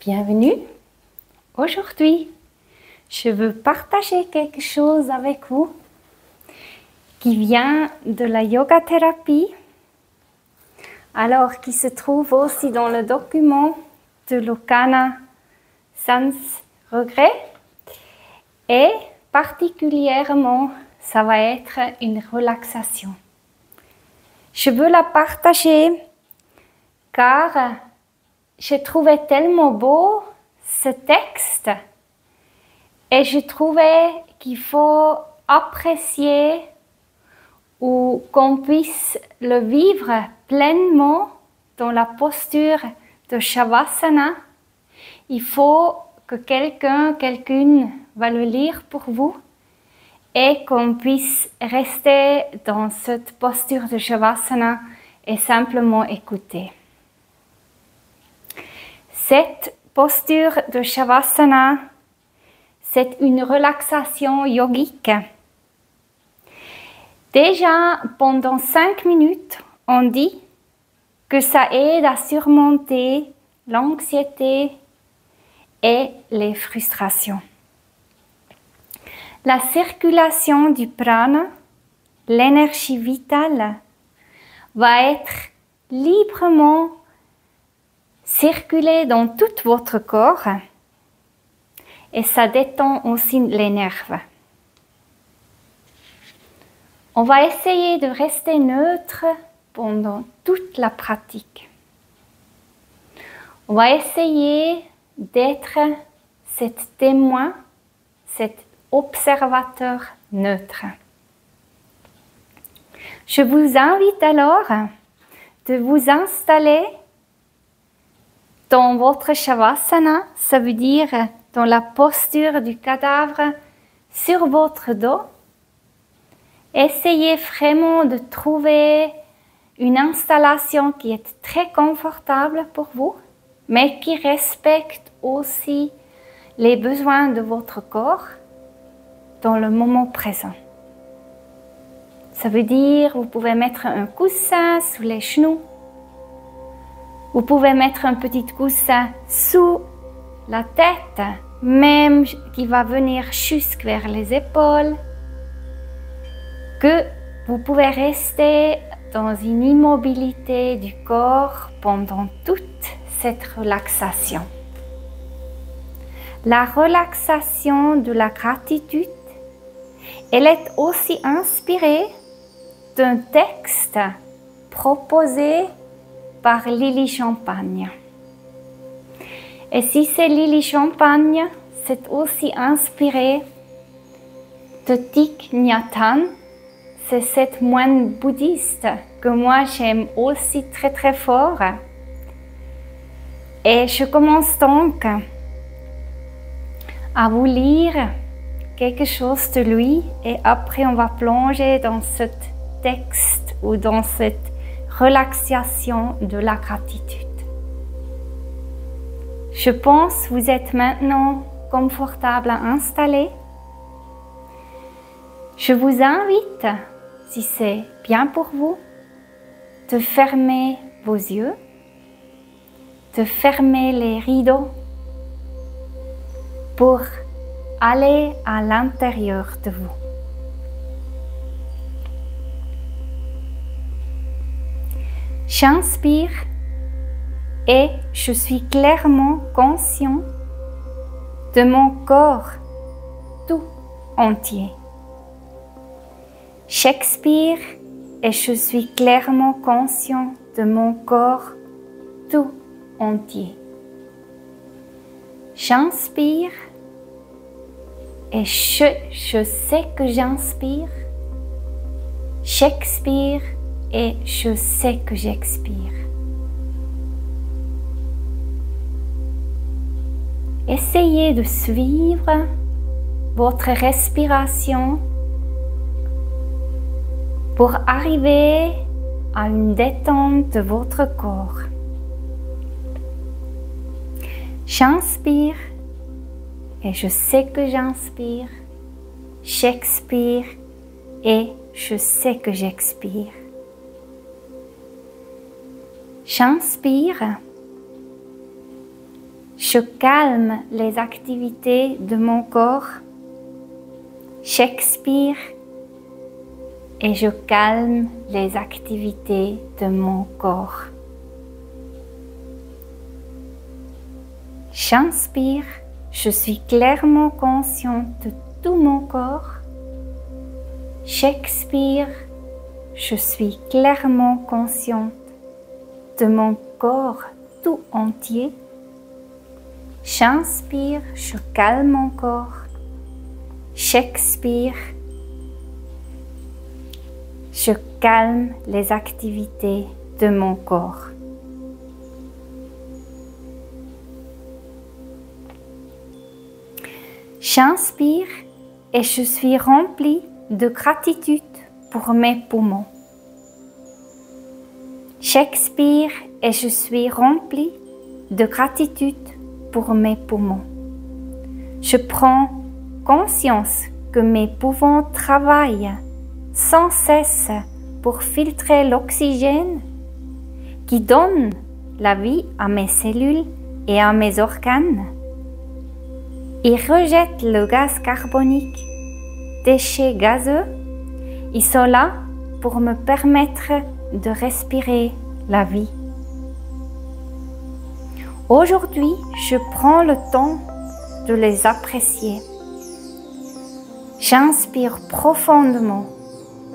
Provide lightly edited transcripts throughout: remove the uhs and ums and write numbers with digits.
Bienvenue. Aujourd'hui, je veux partager quelque chose avec vous qui vient de la yoga thérapie, alors qui se trouve aussi dans le document de Lokana Sans Regret. Et particulièrement, ça va être une relaxation. Je veux la partager car je trouvais tellement beau ce texte et je trouvais qu'il faut apprécier ou qu'on puisse le vivre pleinement dans la posture de Shavasana. Il faut que quelqu'une va le lire pour vous et qu'on puisse rester dans cette posture de Shavasana et simplement écouter. Cette posture de Shavasana, c'est une relaxation yogique. Déjà, pendant 5 minutes, on dit que ça aide à surmonter l'anxiété et les frustrations. La circulation du prana, l'énergie vitale, va être librement circuler dans tout votre corps et ça détend aussi les nerfs. On va essayer de rester neutre pendant toute la pratique. On va essayer d'être cet témoin, cet observateur neutre. Je vous invite alors de vous installer dans votre Shavasana, ça veut dire dans la posture du cadavre sur votre dos. Essayez vraiment de trouver une installation qui est très confortable pour vous, mais qui respecte aussi les besoins de votre corps dans le moment présent. Ça veut dire que vous pouvez mettre un coussin sous les genoux. Vous pouvez mettre un petit coussin sous la tête, même qui va venir jusque vers les épaules. Que vous pouvez rester dans une immobilité du corps pendant toute cette relaxation. La relaxation de la gratitude, elle est aussi inspirée d'un texte proposé par Lily Champagne. Et si c'est Lily Champagne, c'est aussi inspiré de Thich Nhat Hanh. C'est cette moine bouddhiste que moi j'aime aussi très très fort. Et je commence donc à vous lire quelque chose de lui et après on va plonger dans ce texte ou dans cette relaxation de la gratitude. Je pense que vous êtes maintenant confortable à installer. Je vous invite, si c'est bien pour vous, de fermer vos yeux, de fermer les rideaux pour aller à l'intérieur de vous. J'inspire et je suis clairement conscient de mon corps tout entier. J'expire et je suis clairement conscient de mon corps tout entier. J'inspire et je sais que j'inspire. J'expire et je sais que j'expire. Essayez de suivre votre respiration pour arriver à une détente de votre corps. J'inspire et je sais que j'inspire. J'expire et je sais que j'expire. J'inspire Je calme les activités de mon corps. J'expire et je calme les activités de mon corps. J'inspire, je suis clairement consciente de tout mon corps. J'expire, je suis clairement consciente de mon corps tout entier. J'inspire, je calme mon corps. J'expire, je calme les activités de mon corps. J'inspire et je suis remplie de gratitude pour mes poumons. J'expire et je suis remplie de gratitude pour mes poumons. Je prends conscience que mes poumons travaillent sans cesse pour filtrer l'oxygène qui donne la vie à mes cellules et à mes organes. Ils rejettent le gaz carbonique, déchets gazeux. Ils sont là pour me permettre de respirer la vie. Aujourd'hui, je prends le temps de les apprécier. J'inspire profondément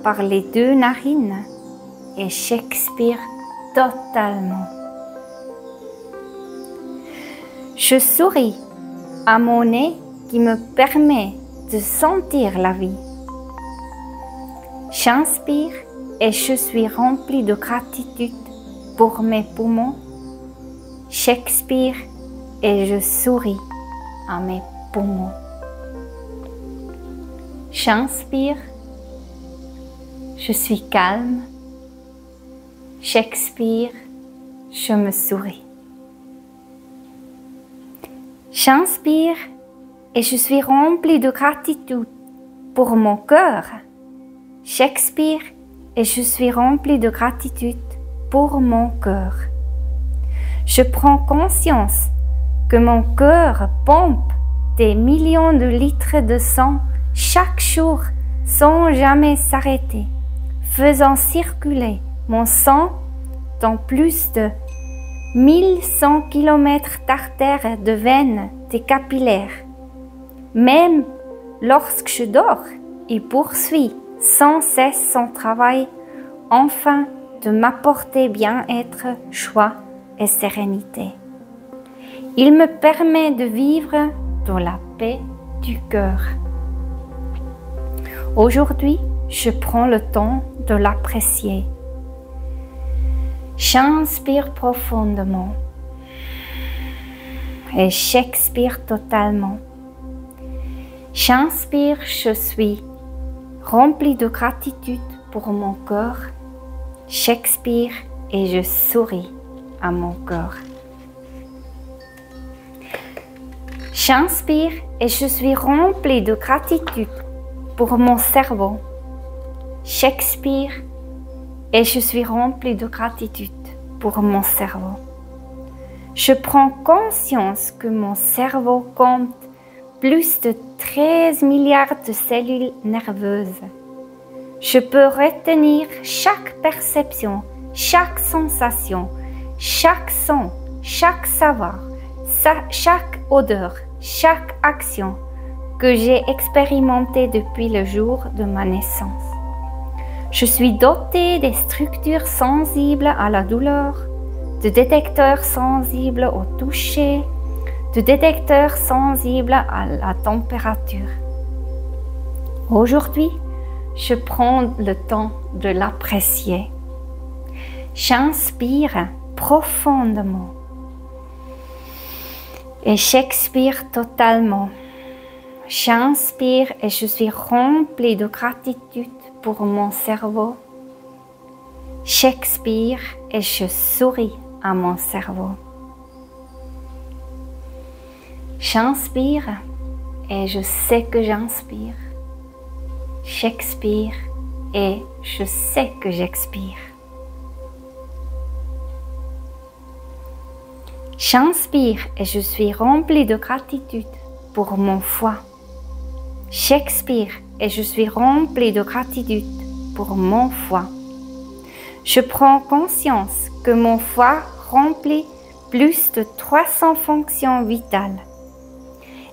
par les deux narines et j'expire totalement. Je souris à mon nez qui me permet de sentir la vie. J'inspire et je suis remplie de gratitude pour mes poumons. J'expire et je souris à mes poumons. J'inspire, je suis calme. J'expire, je me souris. J'inspire et je suis remplie de gratitude pour mon cœur. J'expire et je suis remplie de gratitude pour mon cœur. Je prends conscience que mon cœur pompe des millions de litres de sang chaque jour sans jamais s'arrêter, faisant circuler mon sang dans plus de 1100 km d'artères, de veines, de capillaires. Même lorsque je dors, il poursuit sans cesse son travail, afin de m'apporter bien-être, joie et sérénité. Il me permet de vivre dans la paix du cœur. Aujourd'hui, je prends le temps de l'apprécier. J'inspire profondément et j'expire totalement. J'inspire, je suis remplie de gratitude pour mon cœur. J'expire et je souris à mon cœur. J'inspire et je suis remplie de gratitude pour mon cerveau. J'expire et je suis remplie de gratitude pour mon cerveau. Je prends conscience que mon cerveau compte plus de 13 milliards de cellules nerveuses. Je peux retenir chaque perception, chaque sensation, chaque son, chaque savoir, chaque odeur, chaque action que j'ai expérimentée depuis le jour de ma naissance. Je suis dotée des structures sensibles à la douleur, de détecteurs sensibles au toucher, de détecteurs sensibles à la température. Aujourd'hui, je prends le temps de l'apprécier. J'inspire profondément et j'expire totalement. J'inspire et je suis remplie de gratitude pour mon cerveau. J'expire et je souris à mon cerveau. J'inspire et je sais que j'inspire. J'expire et je sais que j'expire. J'inspire et je suis rempli de gratitude pour mon foie. J'expire et je suis rempli de gratitude pour mon foie. Je prends conscience que mon foie remplit plus de 300 fonctions vitales.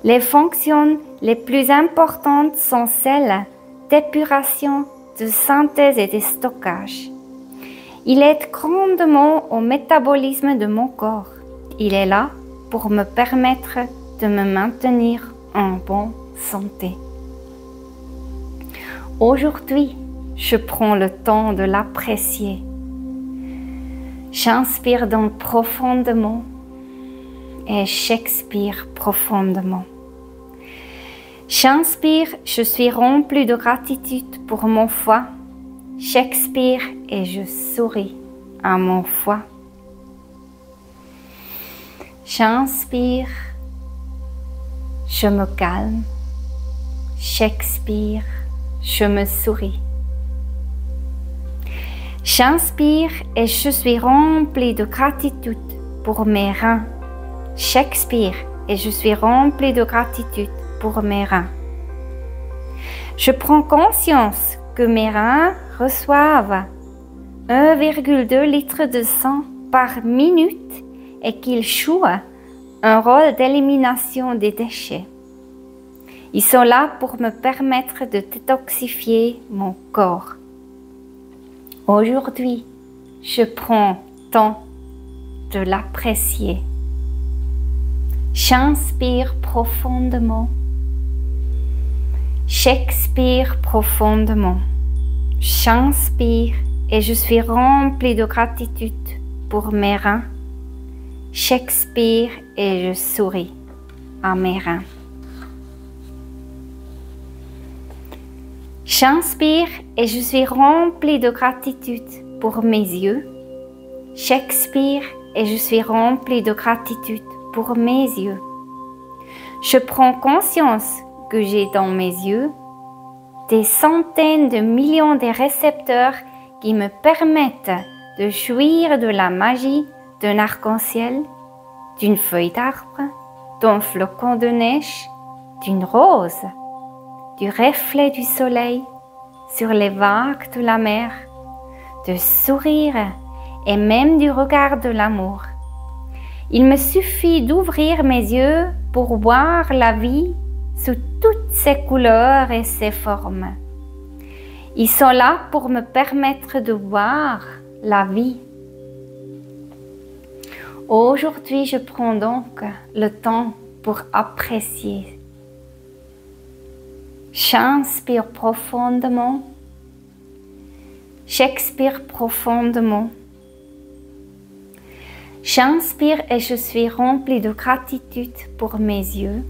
Les fonctions les plus importantes sont celles d'épuration, de synthèse et de stockage. Il aide grandement au métabolisme de mon corps. Il est là pour me permettre de me maintenir en bonne santé. Aujourd'hui, je prends le temps de l'apprécier. J'inspire donc profondément et j'expire profondément. J'inspire, je suis rempli de gratitude pour mon foie. J'expire et je souris à mon foie. J'inspire, je me calme. J'expire, je me souris. J'inspire et je suis rempli de gratitude pour mes reins. J'expire et je suis rempli de gratitude pour mes reins. Je prends conscience que mes reins reçoivent 1,2 litre de sang par minute et qu'ils jouent un rôle d'élimination des déchets. Ils sont là pour me permettre de détoxifier mon corps. Aujourd'hui, je prends le temps de l'apprécier. J'inspire profondément. J'expire profondément. J'inspire et je suis rempli de gratitude pour mes reins. J'expire et je souris à mes reins. J'inspire et je suis rempli de gratitude pour mes yeux. J'expire et je suis rempli de gratitude pour mes yeux. Je prends conscience que j'ai dans mes yeux des centaines de millions de récepteurs qui me permettent de jouir de la magie d'un arc-en-ciel, d'une feuille d'arbre, d'un flocon de neige, d'une rose, du reflet du soleil sur les vagues de la mer, de sourire et même du regard de l'amour. Il me suffit d'ouvrir mes yeux pour voir la vie sous toutes ses couleurs et ses formes. Ils sont là pour me permettre de voir la vie. Aujourd'hui, je prends donc le temps pour apprécier. J'inspire profondément. J'expire profondément. J'inspire et je suis rempli de gratitude pour mes yeux.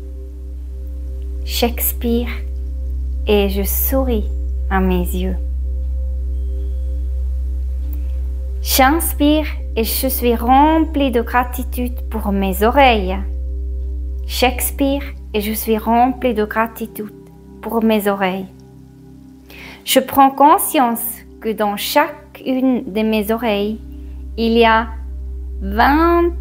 J'expire et je souris à mes yeux. J'inspire et je suis rempli de gratitude pour mes oreilles. J'expire et je suis rempli de gratitude pour mes oreilles. Je prends conscience que dans chacune de mes oreilles, il y a 24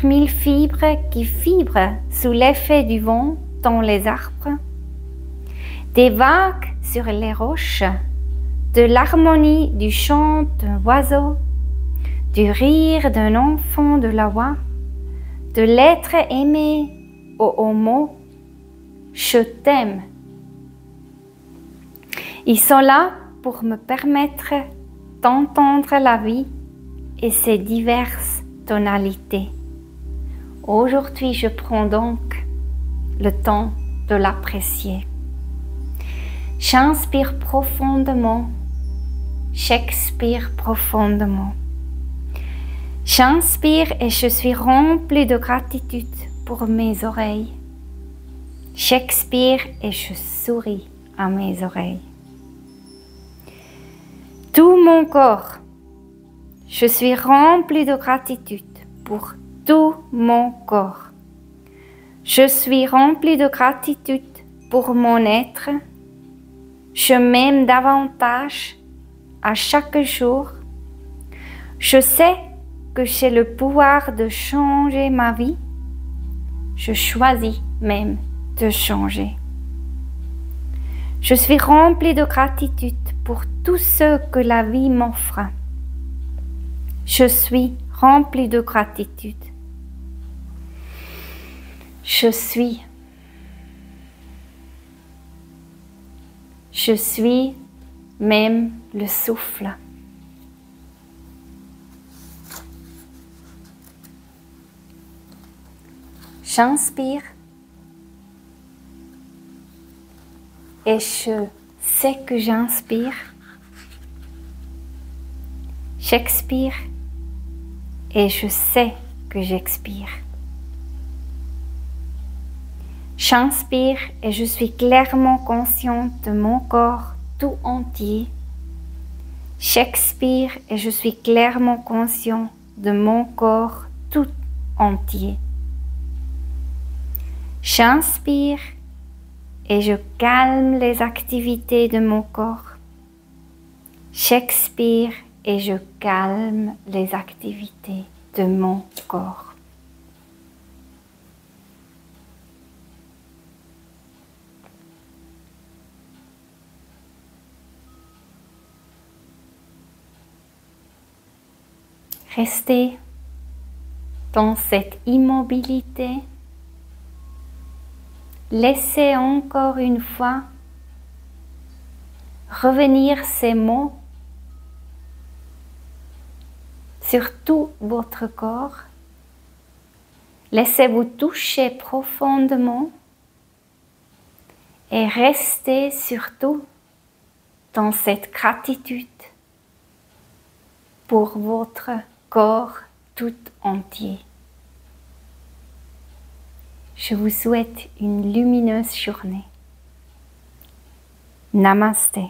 000 fibres qui vibrent sous l'effet du vent dans les arbres, des vagues sur les roches, de l'harmonie du chant d'un oiseau, du rire d'un enfant de la voix, de l'être aimé au mot « Je t'aime ». Ils sont là pour me permettre d'entendre la vie et ses diverses tonalités. Aujourd'hui, je prends donc le temps de l'apprécier. J'inspire profondément, j'expire profondément. J'inspire et je suis rempli de gratitude pour mes oreilles. J'expire et je souris à mes oreilles. Tout mon corps, je suis rempli de gratitude pour tout mon corps. Je suis rempli de gratitude pour mon être. Je m'aime davantage à chaque jour. Je sais que j'ai le pouvoir de changer ma vie. Je choisis même de changer. Je suis remplie de gratitude pour tout ce que la vie m'offre. Je suis remplie de gratitude. Je suis même le souffle. J'inspire et je sais que j'inspire. J'expire et je sais que j'expire. J'inspire et je suis clairement consciente de mon corps tout entier. J'expire et je suis clairement conscient de mon corps tout entier. J'inspire et je calme les activités de mon corps. J'expire et je calme les activités de mon corps. Restez dans cette immobilité. Laissez encore une fois revenir ces mots sur tout votre corps. Laissez-vous toucher profondément et restez surtout dans cette gratitude pour votre corps tout entier. Je vous souhaite une lumineuse journée. Namasté.